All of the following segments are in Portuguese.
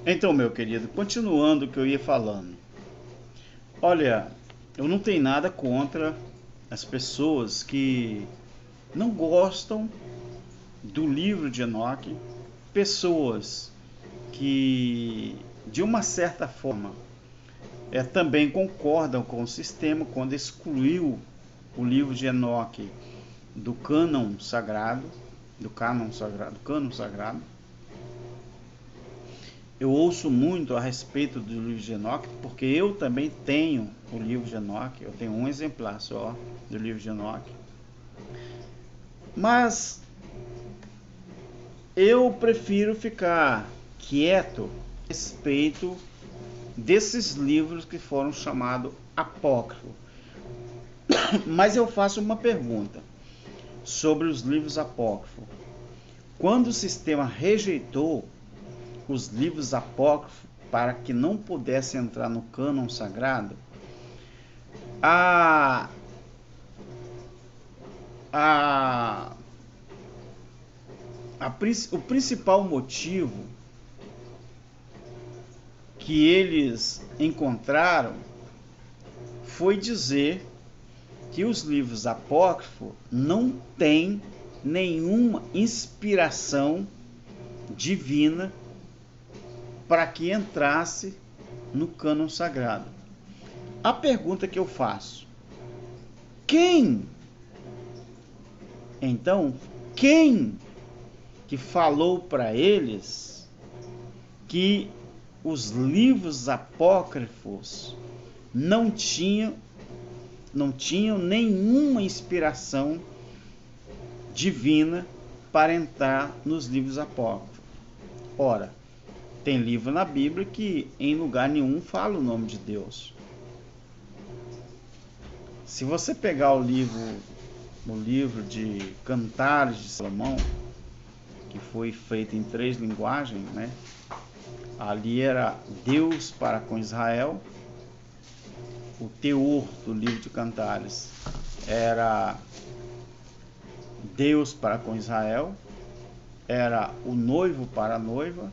Então, meu querido, continuando o que eu ia falando. Olha, eu não tenho nada contra as pessoas que não gostam do livro de Enoque, pessoas que, de uma certa forma, também concordam com o sistema quando excluiu o livro de Enoque do cânon sagrado, do cânon sagrado. Eu ouço muito a respeito do livro de Enoque, porque eu também tenho o livro de Enoque, eu tenho um exemplar só do livro de Enoque. Mas eu prefiro ficar quieto a respeito desses livros que foram chamados apócrifos. Mas eu faço uma pergunta sobre os livros apócrifos. Quando o sistema rejeitou os livros apócrifos para que não pudessem entrar no cânon sagrado, a, a, o principal motivo que eles encontraram foi dizer que os livros apócrifos não têm nenhuma inspiração divina para que entrasse no cânon sagrado. A pergunta que eu faço: quem? Então, quem que falou para eles que os livros apócrifos não tinham nenhuma inspiração divina para entrar nos livros apócrifos? Ora, tem livro na Bíblia que em lugar nenhum fala o nome de Deus. Se você pegar o livro de Cantares de Salomão, que foi feito em 3 linguagens, né? Ali era Deus para com Israel. O teor do livro de Cantares era Deus para com Israel, era o noivo para a noiva,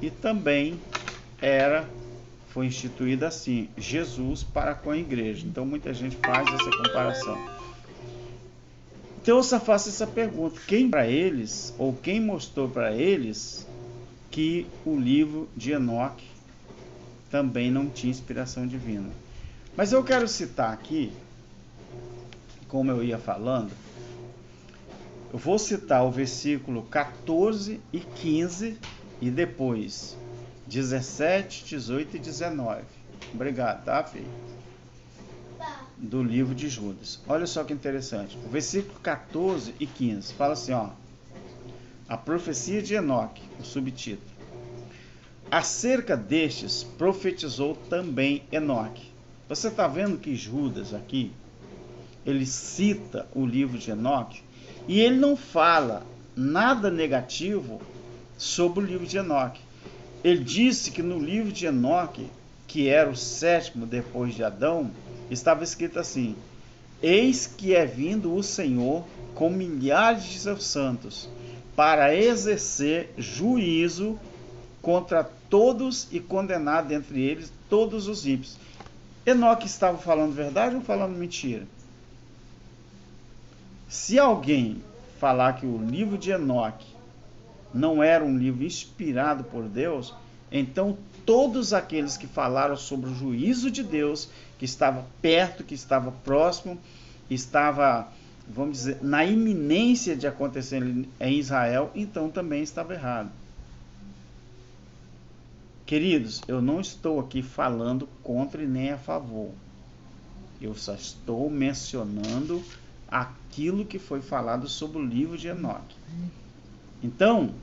e também foi instituído assim, Jesus para com a igreja. Então muita gente faz essa comparação. Então eu só faço essa pergunta: quem para eles, ou quem mostrou para eles que o livro de Enoque também não tinha inspiração divina? Mas eu quero citar aqui, como eu ia falando, eu vou citar o versículo 14 e 15 e depois 17, 18 e 19. Obrigado, tá, filho? Do livro de Judas. Olha só que interessante. O versículo 14 e 15 fala assim, ó: a profecia de Enoque, o subtítulo. Acerca destes profetizou também Enoque. Você está vendo que Judas aqui, ele cita o livro de Enoque e ele não fala nada negativo sobre o livro de Enoque. Ele disse que no livro de Enoque, que era o 7º depois de Adão, estava escrito assim: eis que é vindo o Senhor com milhares de seus santos para exercer juízo contra todos e condenar dentre eles todos os ímpios. Enoque estava falando verdade ou falando mentira? Se alguém falar que o livro de Enoque não era um livro inspirado por Deus, então todos aqueles que falaram sobre o juízo de Deus, que estava perto, que estava próximo, estava, vamos dizer, na iminência de acontecer em Israel, então também estava errado. Queridos, eu não estou aqui falando contra e nem a favor. Eu só estou mencionando aquilo que foi falado sobre o livro de Enoque. Então,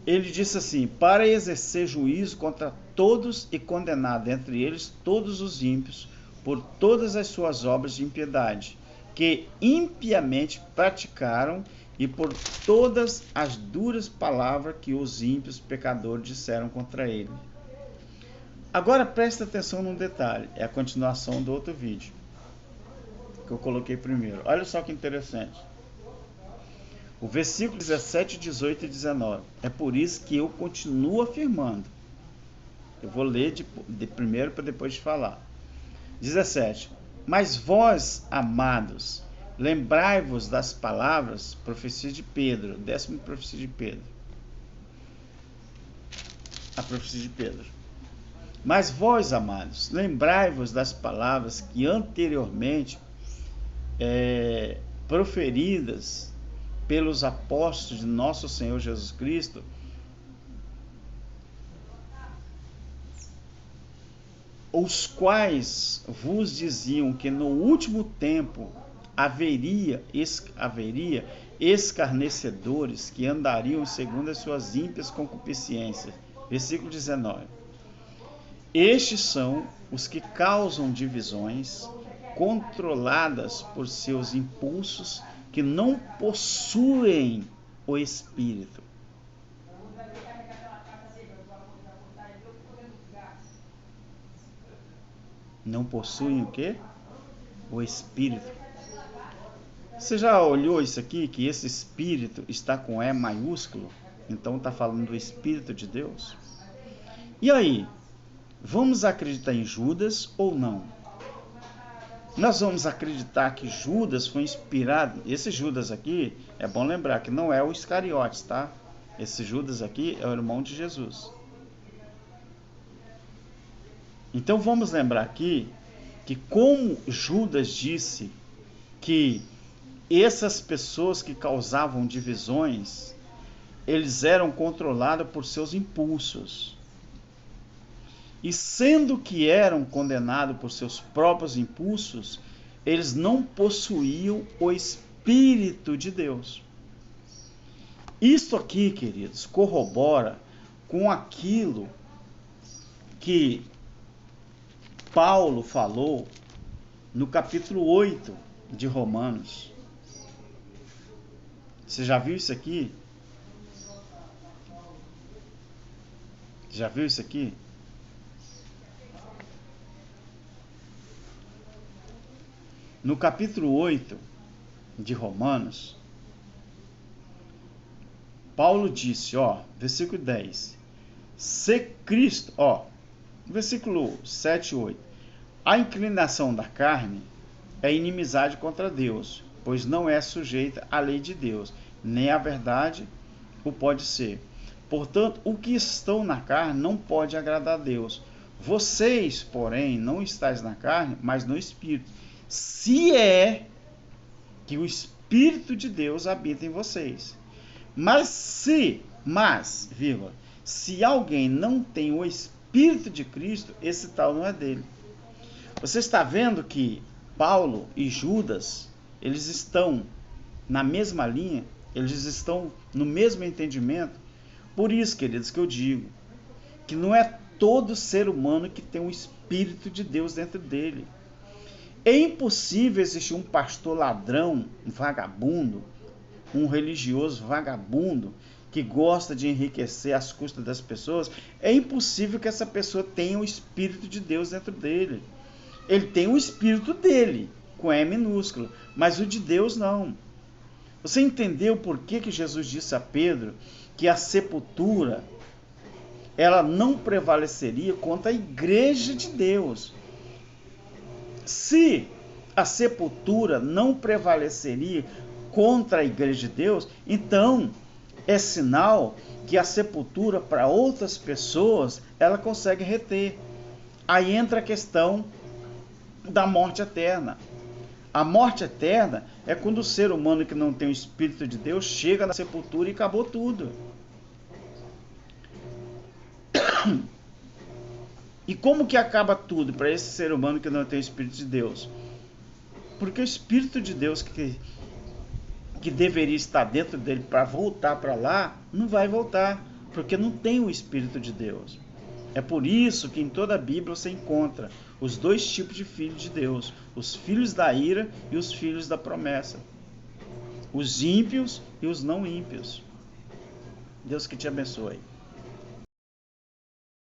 ele disse assim: para exercer juízo contra todos e condenar dentre eles todos os ímpios por todas as suas obras de impiedade, que impiamente praticaram, e por todas as duras palavras que os ímpios pecadores disseram contra ele. Agora presta atenção num detalhe, é a continuação do outro vídeo que eu coloquei primeiro. Olha só que interessante. O versículo 17, 18 e 19. É por isso que eu continuo afirmando. Eu vou ler de primeiro para depois de falar. 17. Mas vós, amados, lembrai-vos das palavras, profecia de Pedro, 10ª profecia de Pedro. A profecia de Pedro. Mas vós, amados, lembrai-vos das palavras que anteriormente proferidas pelos apóstolos de nosso Senhor Jesus Cristo, os quais vos diziam que no último tempo haveria escarnecedores que andariam segundo as suas ímpias concupiscências. Versículo 19. Estes são os que causam divisões, controladas por seus impulsos, que não possuem o Espírito. Não possuem o quê? O Espírito. Você já olhou isso aqui, que esse Espírito está com E maiúsculo? Então está falando do Espírito de Deus. E aí? Vamos acreditar em Judas ou não? Nós vamos acreditar que Judas foi inspirado. Esse Judas aqui, é bom lembrar que não é o Iscariotes, tá? Esse Judas aqui é o irmão de Jesus. Então vamos lembrar aqui que como Judas disse que essas pessoas que causavam divisões, eles eram controlados por seus impulsos. E sendo que eram condenados por seus próprios impulsos, eles não possuíam o Espírito de Deus. Isto aqui, queridos, corrobora com aquilo que Paulo falou no capítulo 8 de Romanos. Você já viu isso aqui? Já viu isso aqui? No capítulo 8 de Romanos, Paulo disse, versículo 10, se Cristo, versículo 7 e 8, a inclinação da carne é inimizade contra Deus, pois não é sujeita à lei de Deus, nem a verdade o pode ser. Portanto, o que estão na carne não pode agradar a Deus. Vocês, porém, não estáis na carne, mas no Espírito. Se é que o Espírito de Deus habita em vocês. Mas se alguém não tem o Espírito de Cristo, esse tal não é dele. Você está vendo que Paulo e Judas, eles estão na mesma linha, eles estão no mesmo entendimento. Por isso, queridos, que eu digo que não é todo ser humano que tem o Espírito de Deus dentro dele. É impossível existir um pastor ladrão, um vagabundo, um religioso vagabundo, que gosta de enriquecer às custas das pessoas. É impossível que essa pessoa tenha o Espírito de Deus dentro dele. Ele tem o Espírito dele, com E minúsculo, mas o de Deus não. Você entendeu por que Jesus disse a Pedro que a sepultura ela não prevaleceria contra a igreja de Deus? Se a sepultura não prevaleceria contra a igreja de Deus, então é sinal que a sepultura para outras pessoas ela consegue reter. Aí entra a questão da morte eterna. A morte eterna é quando o ser humano que não tem o Espírito de Deus chega na sepultura e acabou tudo. E como que acaba tudo para esse ser humano que não tem o Espírito de Deus? Porque o Espírito de Deus que deveria estar dentro dele para voltar para lá, não vai voltar, porque não tem o Espírito de Deus. É por isso que em toda a Bíblia você encontra os dois tipos de filhos de Deus, os filhos da ira e os filhos da promessa, os ímpios e os não ímpios. Deus que te abençoe.